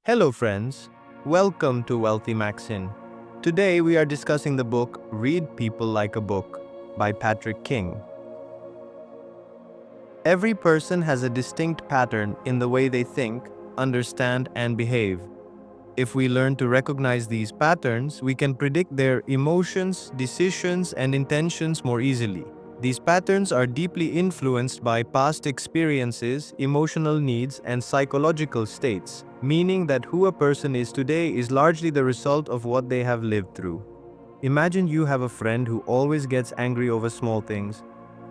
Hello friends, welcome to 𝗦𝗲𝗃𝗺𝗃. Today we are discussing the book Read People Like a Book by Patrick King. Every person has a distinct pattern in the way they think, understand, and behave. If we learn to recognize these patterns, we can predict their emotions, decisions, and intentions more easily. These patterns are deeply influenced by past experiences, emotional needs, and psychological states, meaning that who a person is today is largely the result of what they have lived through. Imagine you have a friend who always gets angry over small things.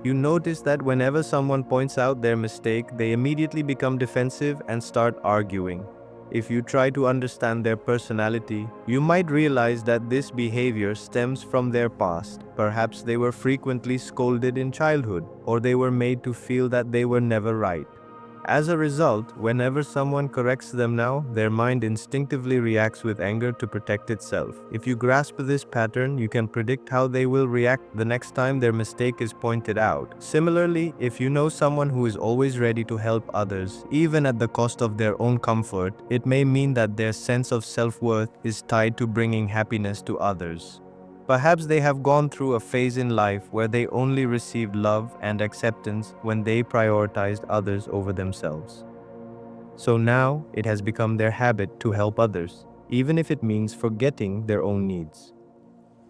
You notice that whenever someone points out their mistake, they immediately become defensive and start arguing. If you try to understand their personality, you might realize that this behavior stems from their past. Perhaps they were frequently scolded in childhood, or they were made to feel that they were never right. As a result, whenever someone corrects them now, their mind instinctively reacts with anger to protect itself. If you grasp this pattern, you can predict how they will react the next time their mistake is pointed out. Similarly, if you know someone who is always ready to help others, even at the cost of their own comfort, it may mean that their sense of self-worth is tied to bringing happiness to others. Perhaps they have gone through a phase in life where they only received love and acceptance when they prioritized others over themselves. So now it has become their habit to help others, even if it means forgetting their own needs.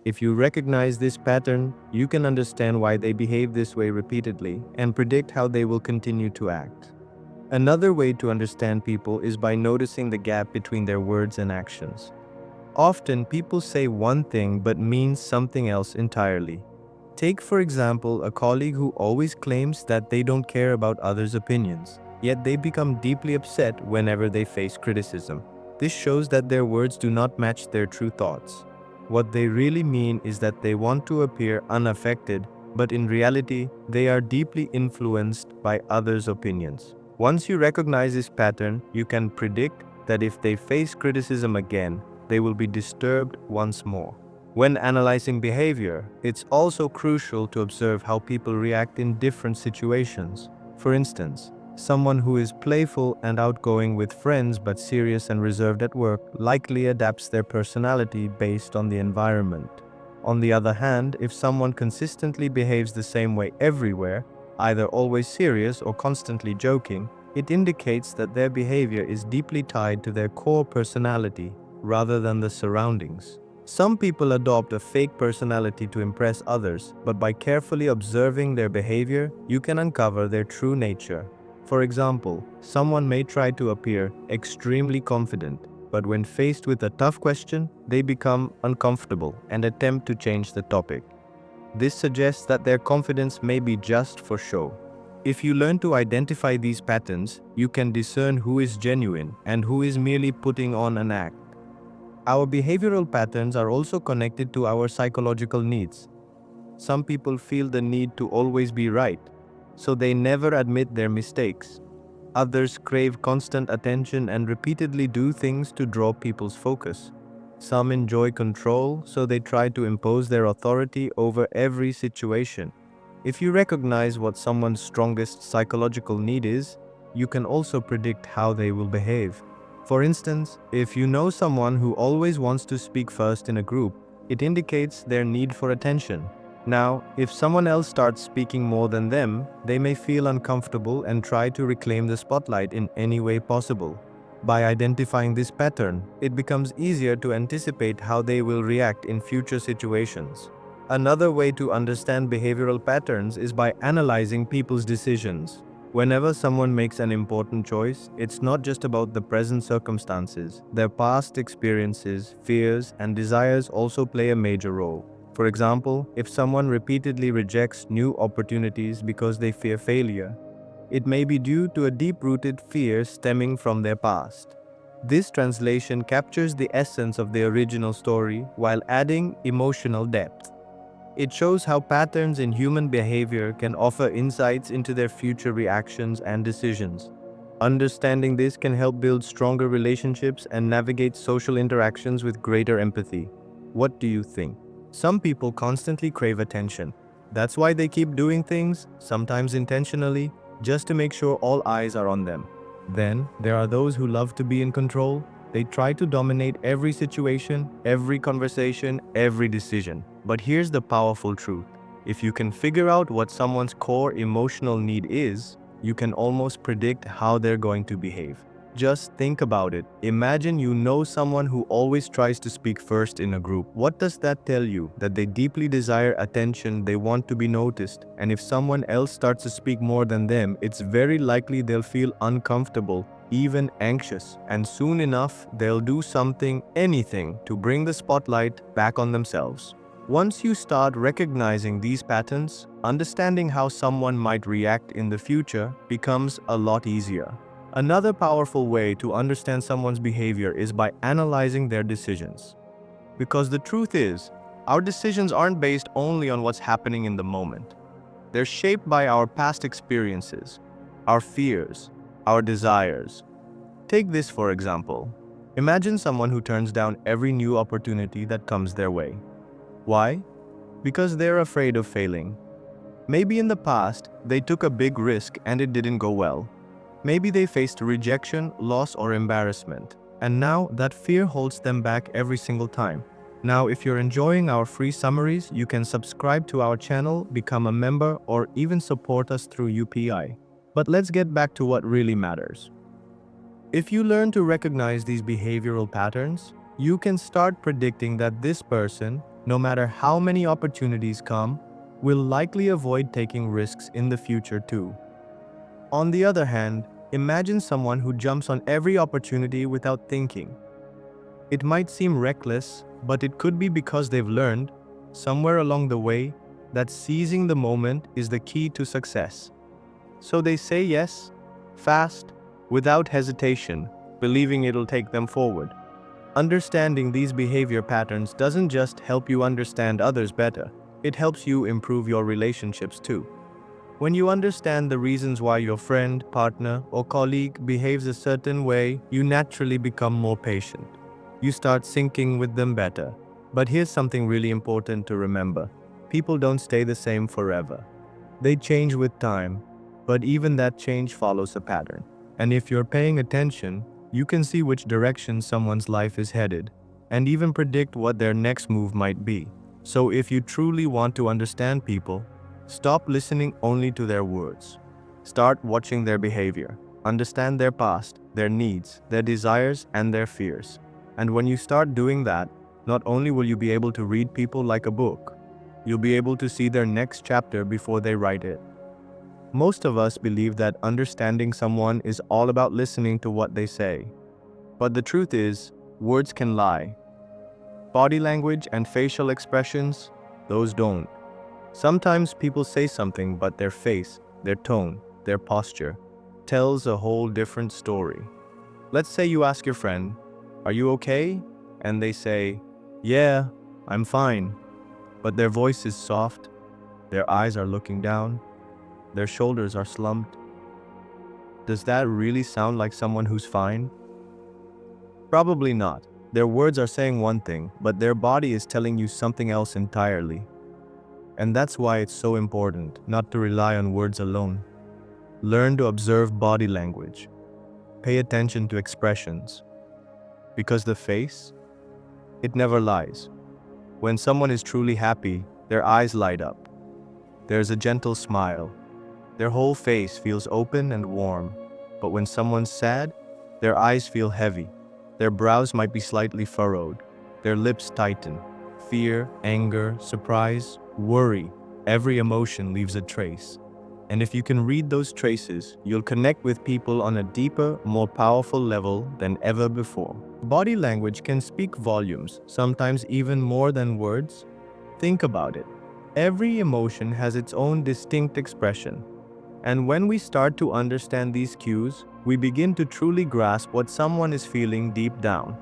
If you recognize this pattern, you can understand why they behave this way repeatedly and predict how they will continue to act. Another way to understand people is by noticing the gap between their words and actions. Often, people say one thing but means something else entirely. Take, for example, a colleague who always claims that they don't care about others' opinions, yet they become deeply upset whenever they face criticism. This shows that their words do not match their true thoughts. What they really mean is that they want to appear unaffected, but in reality, they are deeply influenced by others' opinions. Once you recognize this pattern, you can predict that if they face criticism again, they will be disturbed once more. When analyzing behavior, it's also crucial to observe how people react in different situations. For instance, someone who is playful and outgoing with friends but serious and reserved at work likely adapts their personality based on the environment. On the other hand, if someone consistently behaves the same way everywhere, either always serious or constantly joking, it indicates that their behavior is deeply tied to their core personality rather than the surroundings. Some people adopt a fake personality to impress others, but by carefully observing their behavior, you can uncover their true nature. For example, someone may try to appear extremely confident, but when faced with a tough question, they become uncomfortable and attempt to change the topic. This suggests that their confidence may be just for show. If you learn to identify these patterns, you can discern who is genuine and who is merely putting on an act. Our behavioral patterns are also connected to our psychological needs. Some people feel the need to always be right, so they never admit their mistakes. Others crave constant attention and repeatedly do things to draw people's focus. Some enjoy control, so they try to impose their authority over every situation. If you recognize what someone's strongest psychological need is, you can also predict how they will behave. For instance, if you know someone who always wants to speak first in a group, it indicates their need for attention. Now, if someone else starts speaking more than them, they may feel uncomfortable and try to reclaim the spotlight in any way possible. By identifying this pattern, it becomes easier to anticipate how they will react in future situations. Another way to understand behavioral patterns is by analyzing people's decisions. Whenever someone makes an important choice, it's not just about the present circumstances. Their past experiences, fears, and desires also play a major role. For example, if someone repeatedly rejects new opportunities because they fear failure, it may be due to a deep-rooted fear stemming from their past. This translation captures the essence of the original story while adding emotional depth. It shows how patterns in human behavior can offer insights into their future reactions and decisions. Understanding this can help build stronger relationships and navigate social interactions with greater empathy. What do you think? Some people constantly crave attention. That's why they keep doing things, sometimes intentionally, just to make sure all eyes are on them. Then, there are those who love to be in control. They try to dominate every situation, every conversation, every decision. But here's the powerful truth. If you can figure out what someone's core emotional need is, you can almost predict how they're going to behave. Just think about it. Imagine you know someone who always tries to speak first in a group. What does that tell you? That they deeply desire attention, they want to be noticed, and if someone else starts to speak more than them, it's very likely they'll feel uncomfortable, even anxious, and soon enough, they'll do something, anything, to bring the spotlight back on themselves. Once you start recognizing these patterns, understanding how someone might react in the future becomes a lot easier. Another powerful way to understand someone's behavior is by analyzing their decisions. Because the truth is, our decisions aren't based only on what's happening in the moment. They're shaped by our past experiences, our fears, our desires. Take this for example. Imagine someone who turns down every new opportunity that comes their way. Why? Because they're afraid of failing. Maybe in the past, they took a big risk and it didn't go well. Maybe they faced rejection, loss, or embarrassment, and now that fear holds them back every single time. Now, if you're enjoying our free summaries, you can subscribe to our channel, become a member, or even support us through UPI. But let's get back to what really matters. If you learn to recognize these behavioral patterns, you can start predicting that this person, no matter how many opportunities come, will likely avoid taking risks in the future too. On the other hand, imagine someone who jumps on every opportunity without thinking. It might seem reckless, but it could be because they've learned, somewhere along the way, that seizing the moment is the key to success. So they say yes, fast, without hesitation, believing it'll take them forward. Understanding these behavior patterns doesn't just help you understand others better, it helps you improve your relationships too. When you understand the reasons why your friend, partner, or colleague behaves a certain way, you naturally become more patient. You start syncing with them better. But here's something really important to remember. People don't stay the same forever. They change with time, but even that change follows a pattern. And if you're paying attention, you can see which direction someone's life is headed, and even predict what their next move might be. So if you truly want to understand people, stop listening only to their words. Start watching their behavior. Understand their past, their needs, their desires, and their fears. And when you start doing that, not only will you be able to read people like a book, you'll be able to see their next chapter before they write it. Most of us believe that understanding someone is all about listening to what they say. But the truth is, words can lie. Body language and facial expressions, those don't. Sometimes people say something, but their face, their tone, their posture tells a whole different story. Let's say you ask your friend, "Are you okay?" And they say, "Yeah, I'm fine." But their voice is soft, their eyes are looking down, their shoulders are slumped. Does that really sound like someone who's fine? Probably not. Their words are saying one thing, but their body is telling you something else entirely. And that's why it's so important not to rely on words alone. Learn to observe body language. Pay attention to expressions. Because the face, it never lies. When someone is truly happy, their eyes light up. There's a gentle smile. Their whole face feels open and warm. But when someone's sad, their eyes feel heavy. Their brows might be slightly furrowed. Their lips tighten. Fear, anger, surprise, worry, every emotion leaves a trace. And if you can read those traces, you'll connect with people on a deeper, more powerful level than ever before. Body language can speak volumes, sometimes even more than words. Think about it. Every emotion has its own distinct expression. And when we start to understand these cues, we begin to truly grasp what someone is feeling deep down.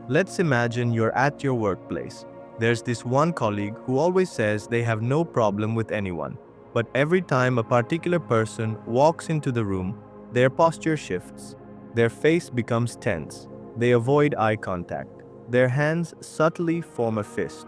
Let's imagine you're at your workplace. There's this one colleague who always says they have no problem with anyone. But every time a particular person walks into the room, their posture shifts. Their face becomes tense. They avoid eye contact. Their hands subtly form a fist.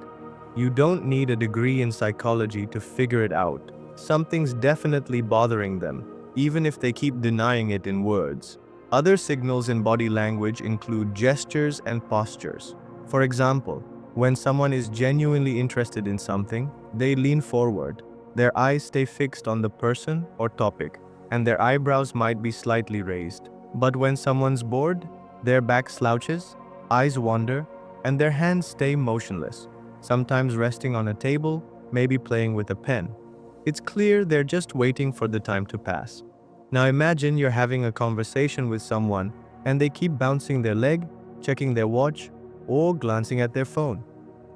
You don't need a degree in psychology to figure it out. Something's definitely bothering them, even if they keep denying it in words. Other signals in body language include gestures and postures. For example, when someone is genuinely interested in something, they lean forward, their eyes stay fixed on the person or topic, and their eyebrows might be slightly raised. But when someone's bored, their back slouches, eyes wander, and their hands stay motionless, sometimes resting on a table, maybe playing with a pen. It's clear they're just waiting for the time to pass. Now imagine you're having a conversation with someone and they keep bouncing their leg, checking their watch, or glancing at their phone.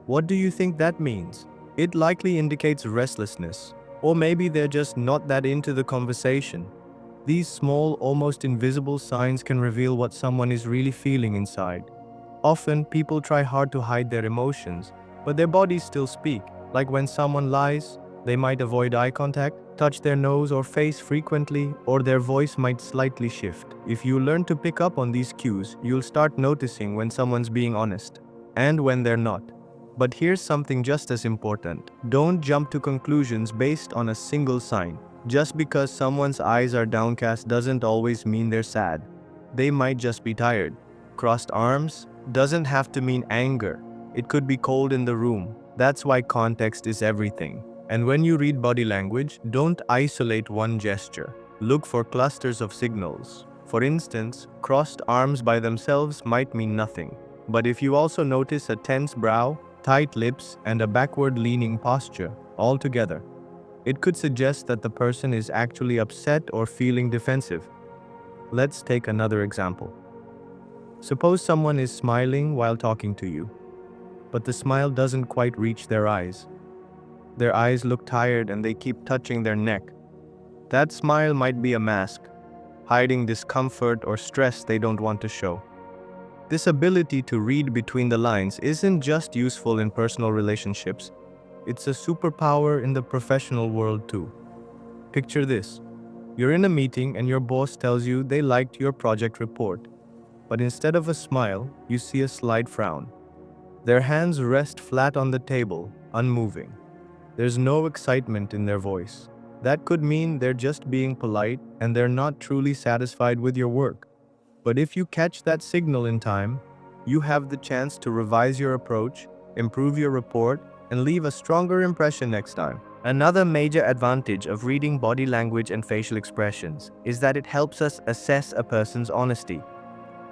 What do you think that means? It likely indicates restlessness, or maybe they're just not that into the conversation. These small, almost invisible signs can reveal what someone is really feeling inside. Often, people try hard to hide their emotions, but their bodies still speak. Like when someone lies, they might avoid eye contact, touch their nose or face frequently, or their voice might slightly shift. If you learn to pick up on these cues, you'll start noticing when someone's being honest and when they're not. But here's something just as important. Don't jump to conclusions based on a single sign. Just because someone's eyes are downcast doesn't always mean they're sad. They might just be tired. Crossed arms doesn't have to mean anger. It could be cold in the room. That's why context is everything. And when you read body language, don't isolate one gesture. Look for clusters of signals. For instance, crossed arms by themselves might mean nothing. But if you also notice a tense brow, tight lips, and a backward-leaning posture all together, it could suggest that the person is actually upset or feeling defensive. Let's take another example. Suppose someone is smiling while talking to you, but the smile doesn't quite reach their eyes. Their eyes look tired and they keep touching their neck. That smile might be a mask, hiding discomfort or stress they don't want to show. This ability to read between the lines isn't just useful in personal relationships, it's a superpower in the professional world too. Picture this. You're in a meeting and your boss tells you they liked your project report, but instead of a smile, you see a slight frown. Their hands rest flat on the table, unmoving. There's no excitement in their voice. That could mean they're just being polite and they're not truly satisfied with your work. But if you catch that signal in time, you have the chance to revise your approach, improve your report, and leave a stronger impression next time. Another major advantage of reading body language and facial expressions is that it helps us assess a person's honesty.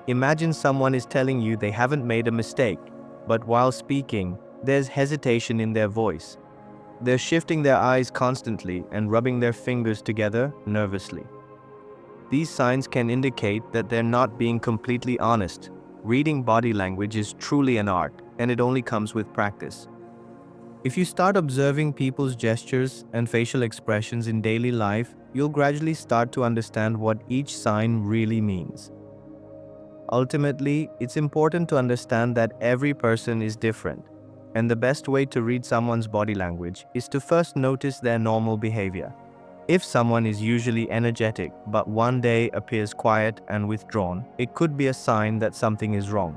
Imagine someone is telling you they haven't made a mistake, but while speaking, there's hesitation in their voice. They're shifting their eyes constantly and rubbing their fingers together nervously. These signs can indicate that they're not being completely honest. Reading body language is truly an art, and it only comes with practice. If you start observing people's gestures and facial expressions in daily life, you'll gradually start to understand what each sign really means. Ultimately, it's important to understand that every person is different, and the best way to read someone's body language is to first notice their normal behavior. If someone is usually energetic but one day appears quiet and withdrawn, it could be a sign that something is wrong.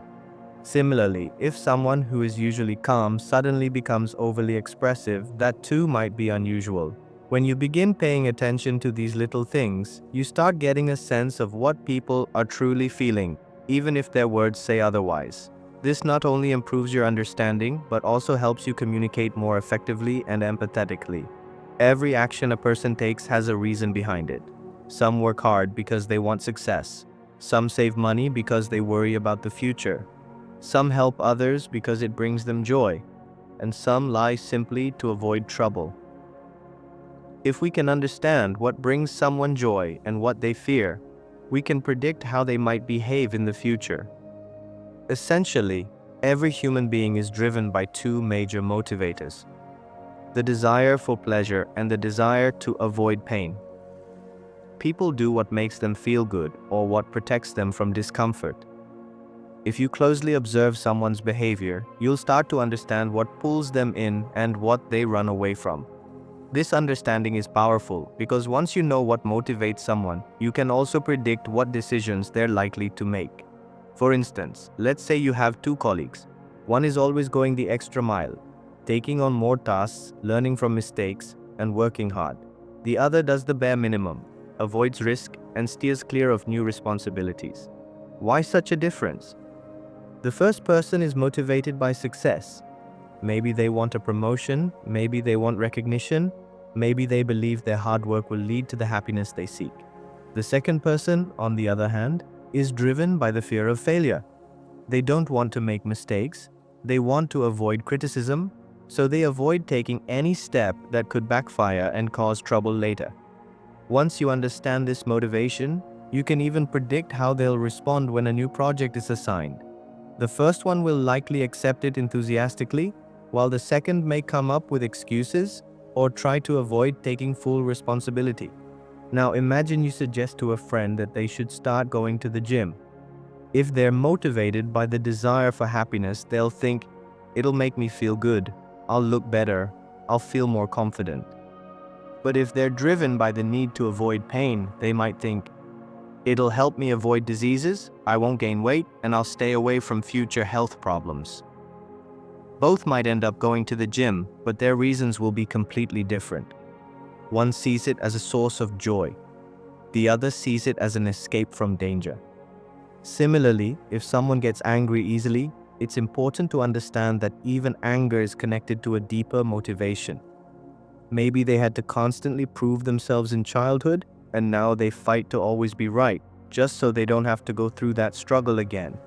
Similarly, if someone who is usually calm suddenly becomes overly expressive, that too might be unusual. When you begin paying attention to these little things, you start getting a sense of what people are truly feeling, even if their words say otherwise. This not only improves your understanding, but also helps you communicate more effectively and empathetically. Every action a person takes has a reason behind it. Some work hard because they want success. Some save money because they worry about the future. Some help others because it brings them joy. And some lie simply to avoid trouble. If we can understand what brings someone joy and what they fear, we can predict how they might behave in the future. Essentially, every human being is driven by two major motivators: the desire for pleasure and the desire to avoid pain. People do what makes them feel good or what protects them from discomfort. If you closely observe someone's behavior, you'll start to understand what pulls them in and what they run away from. This understanding is powerful because once you know what motivates someone, you can also predict what decisions they're likely to make. For instance, let's say you have two colleagues. One is always going the extra mile, taking on more tasks, learning from mistakes, and working hard. The other does the bare minimum, avoids risk, and steers clear of new responsibilities. Why such a difference? The first person is motivated by success. Maybe they want a promotion, maybe they want recognition, maybe they believe their hard work will lead to the happiness they seek. The second person, on the other hand, is driven by the fear of failure. They don't want to make mistakes, they want to avoid criticism, so they avoid taking any step that could backfire and cause trouble later. Once you understand this motivation, you can even predict how they'll respond when a new project is assigned. The first one will likely accept it enthusiastically, while the second may come up with excuses or try to avoid taking full responsibility. Now imagine you suggest to a friend that they should start going to the gym. If they're motivated by the desire for happiness, they'll think, it'll make me feel good, I'll look better, I'll feel more confident. But if they're driven by the need to avoid pain, they might think, it'll help me avoid diseases, I won't gain weight, and I'll stay away from future health problems. Both might end up going to the gym, but their reasons will be completely different. One sees it as a source of joy. The other sees it as an escape from danger. Similarly, if someone gets angry easily, it's important to understand that even anger is connected to a deeper motivation. Maybe they had to constantly prove themselves in childhood, and now they fight to always be right, just so they don't have to go through that struggle again.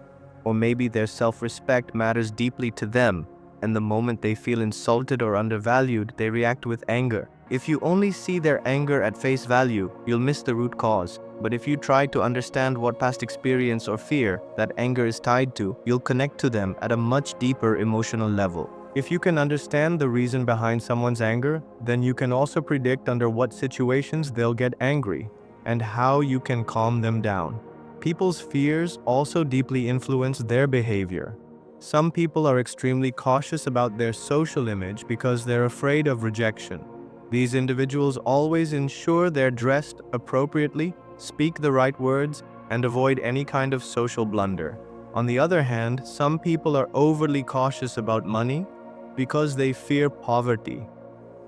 Or maybe their self-respect matters deeply to them, and the moment they feel insulted or undervalued, they react with anger. If you only see their anger at face value, you'll miss the root cause. But if you try to understand what past experience or fear that anger is tied to, you'll connect to them at a much deeper emotional level. If you can understand the reason behind someone's anger, then you can also predict under what situations they'll get angry and how you can calm them down. People's fears also deeply influence their behavior. Some people are extremely cautious about their social image because they're afraid of rejection. These individuals always ensure they're dressed appropriately, speak the right words, and avoid any kind of social blunder. On the other hand, some people are overly cautious about money because they fear poverty.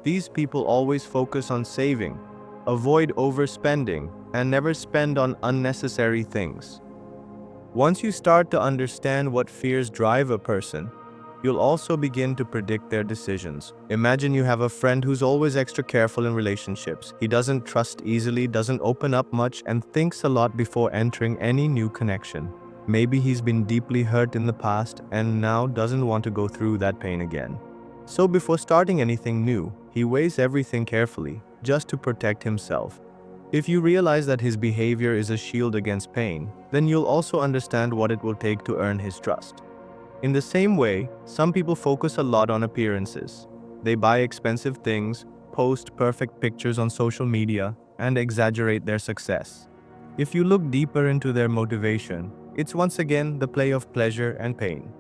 These people always focus on saving, avoid overspending, and never spend on unnecessary things. Once you start to understand what fears drive a person, you'll also begin to predict their decisions. Imagine you have a friend who's always extra careful in relationships. He doesn't trust easily, doesn't open up much, and thinks a lot before entering any new connection. Maybe he's been deeply hurt in the past and now doesn't want to go through that pain again. So before starting anything new, he weighs everything carefully, just to protect himself. If you realize that his behavior is a shield against pain, then you'll also understand what it will take to earn his trust. In the same way, some people focus a lot on appearances. They buy expensive things, post perfect pictures on social media, and exaggerate their success. If you look deeper into their motivation, it's once again the play of pleasure and pain.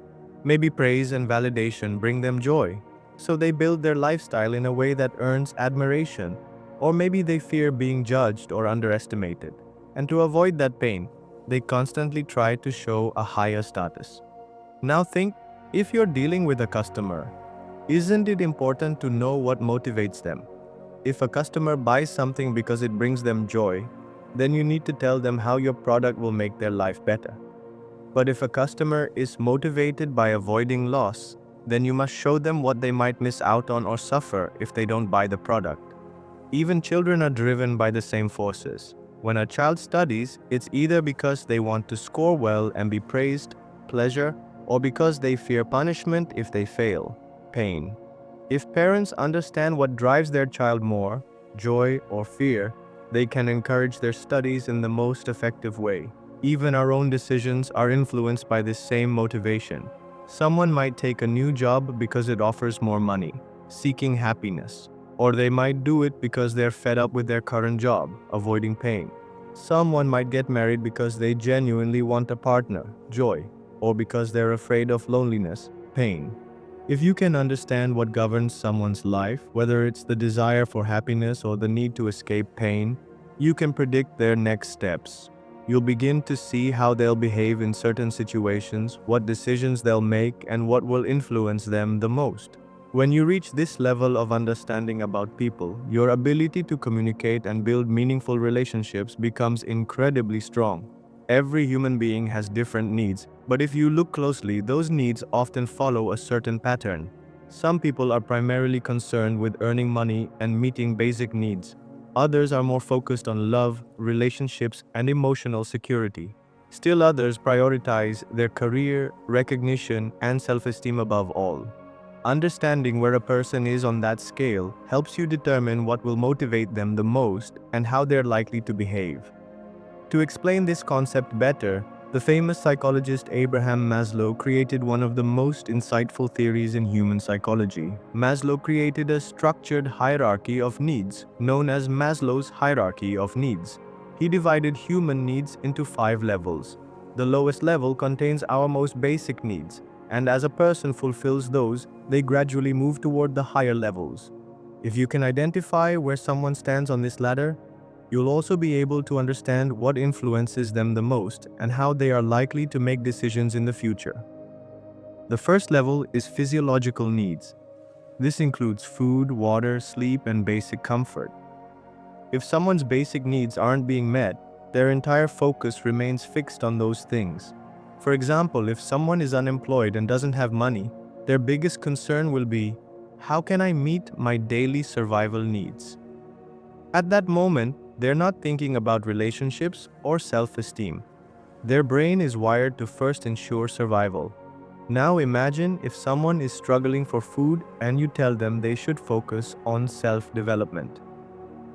Maybe praise and validation bring them joy, so they build their lifestyle in a way that earns admiration. Or maybe they fear being judged or underestimated, and to avoid that pain, they constantly try to show a higher status. Now think, if you're dealing with a customer, isn't it important to know what motivates them? If a customer buys something because it brings them joy, then you need to tell them how your product will make their life better. But if a customer is motivated by avoiding loss, then you must show them what they might miss out on or suffer if they don't buy the product. Even children are driven by the same forces. When a child studies, it's either because they want to score well and be praised, pleasure, or because they fear punishment if they fail, pain. If parents understand what drives their child more, joy or fear, they can encourage their studies in the most effective way. Even our own decisions are influenced by this same motivation. Someone might take a new job because it offers more money, seeking happiness. Or they might do it because they're fed up with their current job, avoiding pain. Someone might get married because they genuinely want a partner, joy, or because they're afraid of loneliness, pain. If you can understand what governs someone's life, whether it's the desire for happiness or the need to escape pain, you can predict their next steps. You'll begin to see how they'll behave in certain situations, what decisions they'll make, and what will influence them the most. When you reach this level of understanding about people, your ability to communicate and build meaningful relationships becomes incredibly strong. Every human being has different needs, but if you look closely, those needs often follow a certain pattern. Some people are primarily concerned with earning money and meeting basic needs. Others are more focused on love, relationships, and emotional security. Still others prioritize their career, recognition, and self-esteem above all. Understanding where a person is on that scale helps you determine what will motivate them the most and how they're likely to behave. To explain this concept better, the famous psychologist Abraham Maslow created one of the most insightful theories in human psychology. Maslow created a structured hierarchy of needs, known as Maslow's hierarchy of needs. He divided human needs into 5 levels. The lowest level contains our most basic needs, and as a person fulfills those, they gradually move toward the higher levels. If you can identify where someone stands on this ladder, you'll also be able to understand what influences them the most and how they are likely to make decisions in the future. The first level is physiological needs. This includes food, water, sleep, and basic comfort. If someone's basic needs aren't being met, their entire focus remains fixed on those things. For example, if someone is unemployed and doesn't have money, their biggest concern will be, how can I meet my daily survival needs? At that moment, they're not thinking about relationships or self-esteem. Their brain is wired to first ensure survival. Now imagine if someone is struggling for food and you tell them they should focus on self-development.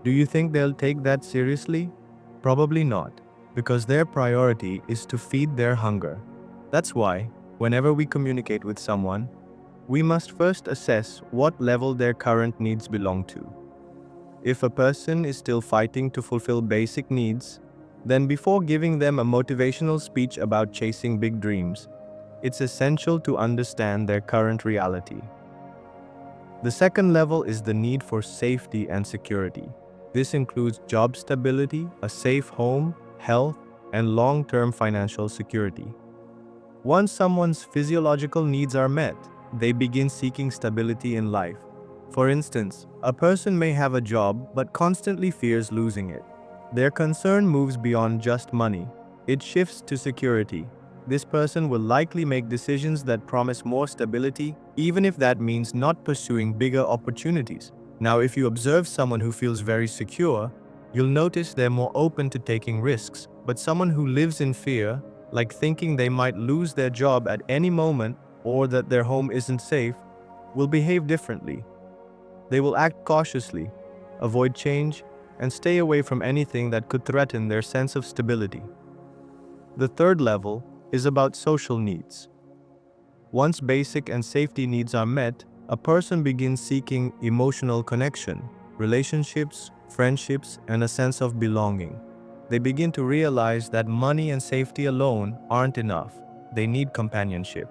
Do you think they'll take that seriously? Probably not, because their priority is to feed their hunger. That's why, whenever we communicate with someone, we must first assess what level their current needs belong to. If a person is still fighting to fulfill basic needs, then before giving them a motivational speech about chasing big dreams, it's essential to understand their current reality. The second level is the need for safety and security. This includes job stability, a safe home, health, and long-term financial security. Once someone's physiological needs are met, they begin seeking stability in life. For instance, a person may have a job but constantly fears losing it. Their concern moves beyond just money. It shifts to security. This person will likely make decisions that promise more stability, even if that means not pursuing bigger opportunities. Now, if you observe someone who feels very secure, you'll notice they're more open to taking risks. But someone who lives in fear, like thinking they might lose their job at any moment or that their home isn't safe, will behave differently. They will act cautiously, avoid change, and stay away from anything that could threaten their sense of stability. The third level is about social needs. Once basic and safety needs are met, a person begins seeking emotional connection, relationships, friendships, and a sense of belonging. They begin to realize that money and safety alone aren't enough. They need companionship.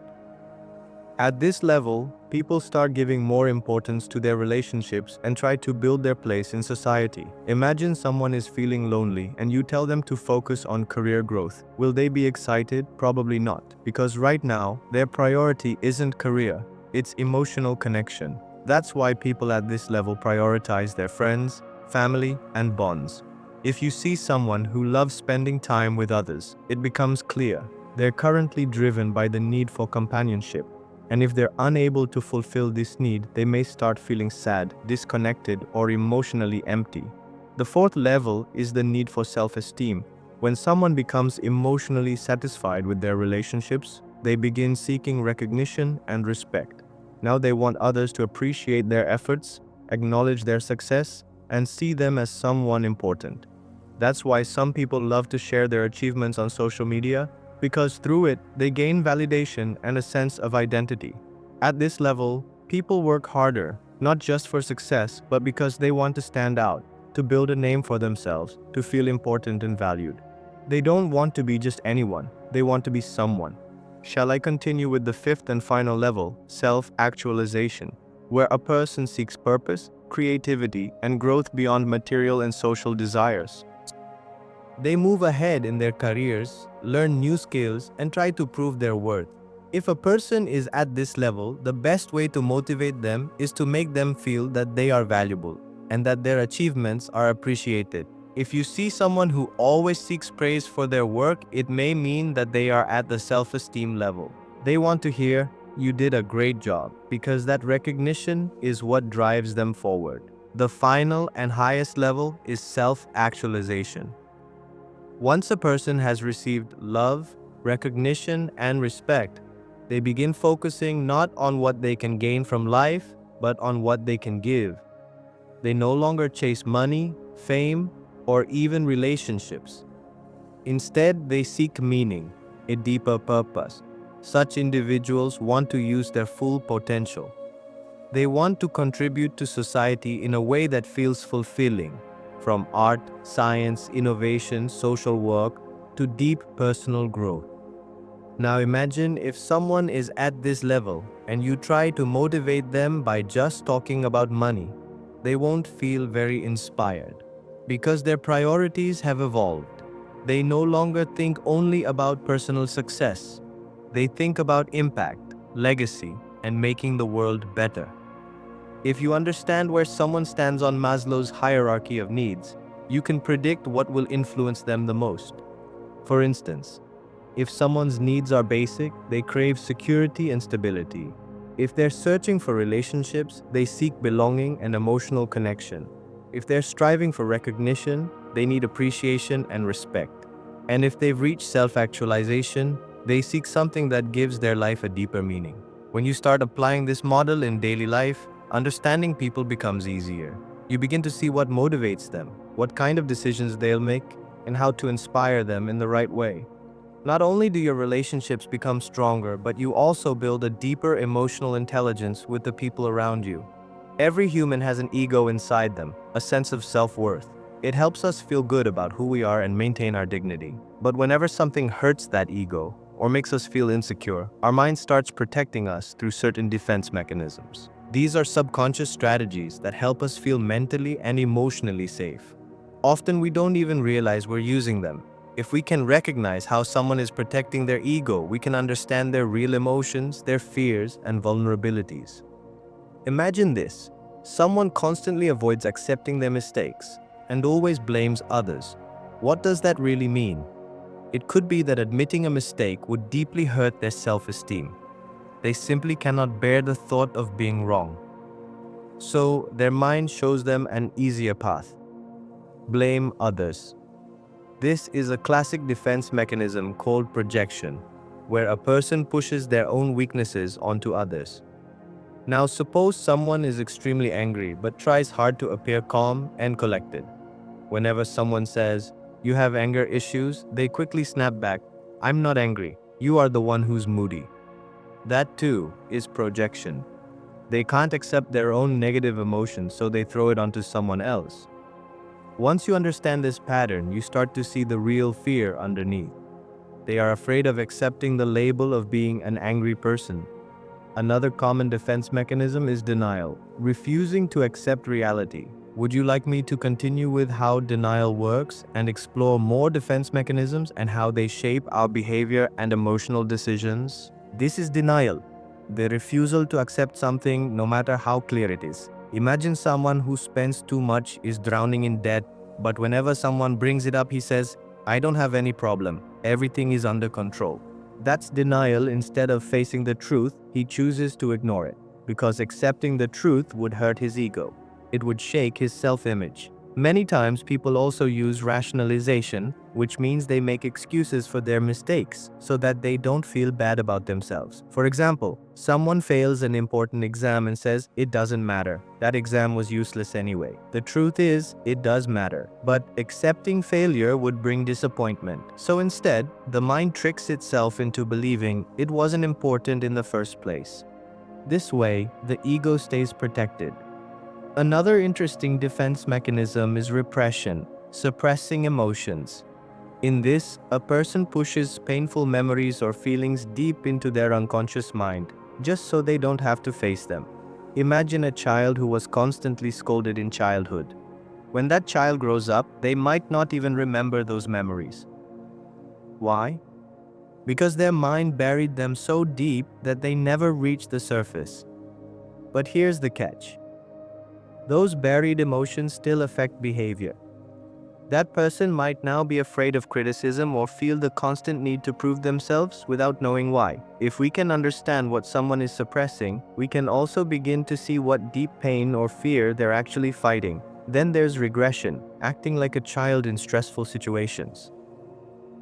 At this level, people start giving more importance to their relationships and try to build their place in society. Imagine someone is feeling lonely and you tell them to focus on career growth. Will they be excited? Probably not, because right now, their priority isn't career, it's emotional connection. That's why people at this level prioritize their friends, family, and bonds. If you see someone who loves spending time with others, it becomes clear they're currently driven by the need for companionship. And if they're unable to fulfill this need, they may start feeling sad, disconnected, or emotionally empty. The fourth level is the need for self-esteem. When someone becomes emotionally satisfied with their relationships, they begin seeking recognition and respect. Now they want others to appreciate their efforts, acknowledge their success, and see them as someone important. That's why some people love to share their achievements on social media, because through it, they gain validation and a sense of identity. At this level, people work harder, not just for success, but because they want to stand out, to build a name for themselves, to feel important and valued. They don't want to be just anyone, they want to be someone. Shall I continue with the fifth and final level, self-actualization, where a person seeks purpose, creativity, and growth beyond material and social desires? They move ahead in their careers, learn new skills, and try to prove their worth. If a person is at this level, the best way to motivate them is to make them feel that they are valuable and that their achievements are appreciated. If you see someone who always seeks praise for their work, it may mean that they are at the self-esteem level. They want to hear, "You did a great job," because that recognition is what drives them forward. The final and highest level is self-actualization. Once a person has received love, recognition, and respect, they begin focusing not on what they can gain from life, but on what they can give. They no longer chase money, fame, or even relationships. Instead, they seek meaning, a deeper purpose. Such individuals want to use their full potential. They want to contribute to society in a way that feels fulfilling, from art, science, innovation, social work, to deep personal growth. Now imagine if someone is at this level and you try to motivate them by just talking about money. They won't feel very inspired because their priorities have evolved. They no longer think only about personal success. They think about impact, legacy, and making the world better. If you understand where someone stands on Maslow's hierarchy of needs, you can predict what will influence them the most. For instance, if someone's needs are basic, they crave security and stability. If they're searching for relationships, they seek belonging and emotional connection. If they're striving for recognition, they need appreciation and respect. And if they've reached self-actualization, they seek something that gives their life a deeper meaning. When you start applying this model in daily life, understanding people becomes easier. You begin to see what motivates them, what kind of decisions they'll make, and how to inspire them in the right way. Not only do your relationships become stronger, but you also build a deeper emotional intelligence with the people around you. Every human has an ego inside them, a sense of self-worth. It helps us feel good about who we are and maintain our dignity. But whenever something hurts that ego or makes us feel insecure, our mind starts protecting us through certain defense mechanisms. These are subconscious strategies that help us feel mentally and emotionally safe. Often we don't even realize we're using them. If we can recognize how someone is protecting their ego, we can understand their real emotions, their fears, and vulnerabilities. Imagine this: someone constantly avoids accepting their mistakes and always blames others. What does that really mean? It could be that admitting a mistake would deeply hurt their self-esteem. They simply cannot bear the thought of being wrong. So their mind shows them an easier path: blame others. This is a classic defense mechanism called projection, where a person pushes their own weaknesses onto others. Now suppose someone is extremely angry but tries hard to appear calm and collected. Whenever someone says, "You have anger issues," they quickly snap back, "I'm not angry, you are the one who's moody." That too is projection. They can't accept their own negative emotions, so they throw it onto someone else. Once you understand this pattern, you start to see the real fear underneath. They are afraid of accepting the label of being an angry person. Another common defense mechanism is denial, refusing to accept reality. Would you like me to continue with how denial works and explore more defense mechanisms and how they shape our behavior and emotional decisions? This is denial, the refusal to accept something no matter how clear it is. Imagine someone who spends too much, is drowning in debt, but whenever someone brings it up, he says, "I don't have any problem, everything is under control." That's denial. Instead of facing the truth, he chooses to ignore it, because accepting the truth would hurt his ego. It would shake his self-image. Many times people also use rationalization, which means they make excuses for their mistakes so that they don't feel bad about themselves. For example, someone fails an important exam and says, "It doesn't matter, that exam was useless anyway." The truth is, it does matter, but accepting failure would bring disappointment. So instead, the mind tricks itself into believing it wasn't important in the first place. This way, the ego stays protected. Another interesting defense mechanism is repression, suppressing emotions. In this, a person pushes painful memories or feelings deep into their unconscious mind, just so they don't have to face them. Imagine a child who was constantly scolded in childhood. When that child grows up, they might not even remember those memories. Why? because their mind buried them so deep that they never reached the surface. But here's the catch. Those buried emotions still affect behavior. That person might now be afraid of criticism or feel the constant need to prove themselves without knowing why. If we can understand what someone is suppressing, we can also begin to see what deep pain or fear they're actually fighting. Then there's regression, acting like a child in stressful situations.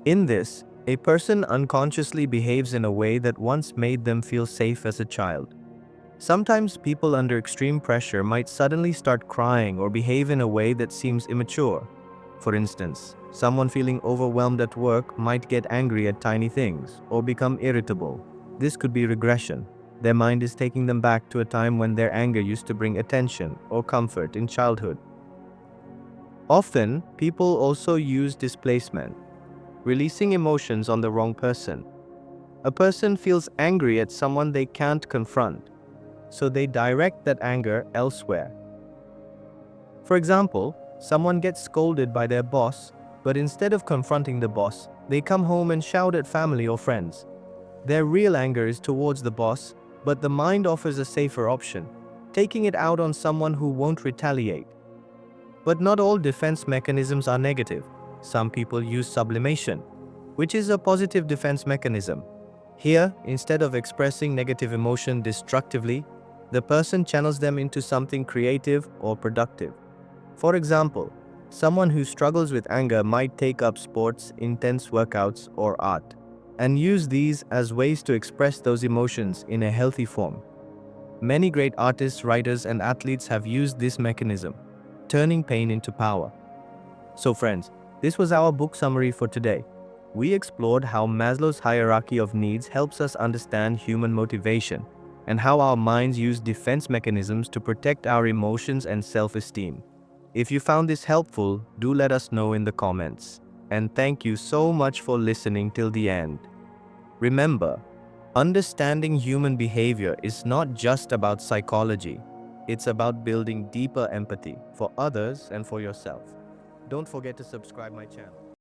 In this, a person unconsciously behaves in a way that once made them feel safe as a child. Sometimes people under extreme pressure might suddenly start crying or behave in a way that seems immature. For instance, someone feeling overwhelmed at work might get angry at tiny things or become irritable. This could be regression. Their mind is taking them back to a time when their anger used to bring attention or comfort in childhood. Often, people also use displacement, releasing emotions on the wrong person. A person feels angry at someone they can't confront, so they direct that anger elsewhere. For example, someone gets scolded by their boss, but instead of confronting the boss, they come home and shout at family or friends. Their real anger is towards the boss, but the mind offers a safer option, taking it out on someone who won't retaliate. But not all defense mechanisms are negative. Some people use sublimation, which is a positive defense mechanism. Here, instead of expressing negative emotion destructively, the person channels them into something creative or productive. For example, someone who struggles with anger might take up sports, intense workouts, or art, and use these as ways to express those emotions in a healthy form. Many great artists, writers, and athletes have used this mechanism, turning pain into power. So friends, this was our book summary for today. We explored how Maslow's hierarchy of needs helps us understand human motivation, and how our minds use defense mechanisms to protect our emotions and self-esteem. If you found this helpful, do let us know in the comments. And thank you so much for listening till the end. Remember, understanding human behavior is not just about psychology. It's about building deeper empathy for others and for yourself. Don't forget to subscribe my channel.